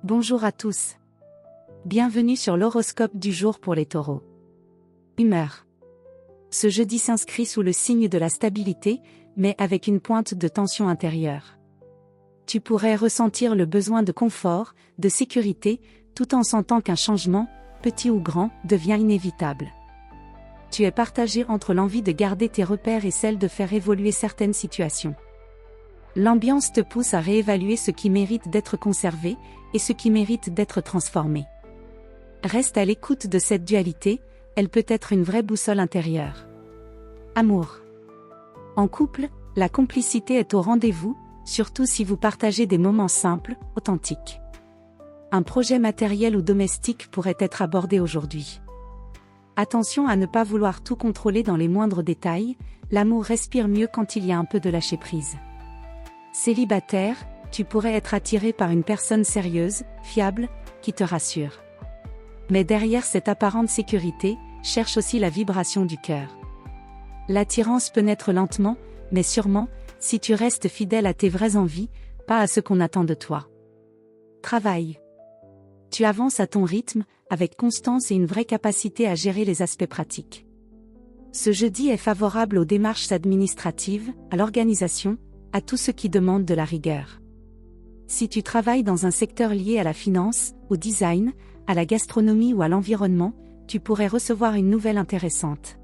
Bonjour à tous. Bienvenue sur l'horoscope du jour pour les taureaux. Humeur. Ce jeudi s'inscrit sous le signe de la stabilité, mais avec une pointe de tension intérieure. Tu pourrais ressentir le besoin de confort, de sécurité, tout en sentant qu'un changement, petit ou grand, devient inévitable. Tu es partagé entre l'envie de garder tes repères et celle de faire évoluer certaines situations. L'ambiance te pousse à réévaluer ce qui mérite d'être conservé et ce qui mérite d'être transformé. Reste à l'écoute de cette dualité, elle peut être une vraie boussole intérieure. Amour. En couple, la complicité est au rendez-vous, surtout si vous partagez des moments simples, authentiques. Un projet matériel ou domestique pourrait être abordé aujourd'hui. Attention à ne pas vouloir tout contrôler dans les moindres détails, l'amour respire mieux quand il y a un peu de lâcher-prise. Célibataire, tu pourrais être attiré par une personne sérieuse, fiable, qui te rassure. Mais derrière cette apparente sécurité, cherche aussi la vibration du cœur. L'attirance peut naître lentement, mais sûrement, si tu restes fidèle à tes vraies envies, pas à ce qu'on attend de toi. Travail. Tu avances à ton rythme, avec constance et une vraie capacité à gérer les aspects pratiques. Ce jeudi est favorable aux démarches administratives, à l'organisation, à tout ce qui demande de la rigueur. Si tu travailles dans un secteur lié à la finance, au design, à la gastronomie ou à l'environnement, tu pourrais recevoir une nouvelle intéressante.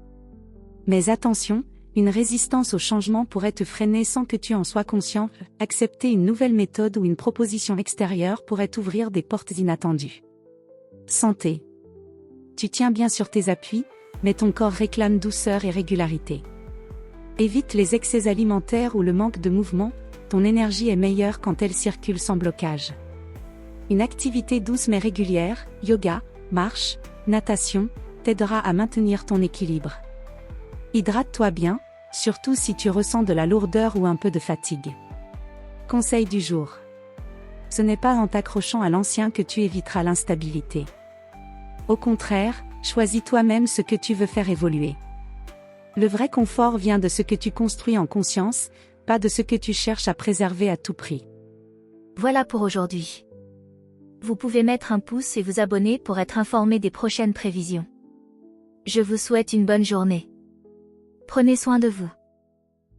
Mais attention, une résistance au changement pourrait te freiner sans que tu en sois conscient. Accepter une nouvelle méthode ou une proposition extérieure pourrait t'ouvrir des portes inattendues. Santé. Tu tiens bien sur tes appuis, mais ton corps réclame douceur et régularité. Évite les excès alimentaires ou le manque de mouvement, ton énergie est meilleure quand elle circule sans blocage. Une activité douce mais régulière, yoga, marche, natation, t'aidera à maintenir ton équilibre. Hydrate-toi bien, surtout si tu ressens de la lourdeur ou un peu de fatigue. Conseil du jour. Ce n'est pas en t'accrochant à l'ancien que tu éviteras l'instabilité. Au contraire, choisis toi-même ce que tu veux faire évoluer. Le vrai confort vient de ce que tu construis en conscience, pas de ce que tu cherches à préserver à tout prix. Voilà pour aujourd'hui. Vous pouvez mettre un pouce et vous abonner pour être informé des prochaines prévisions. Je vous souhaite une bonne journée. Prenez soin de vous.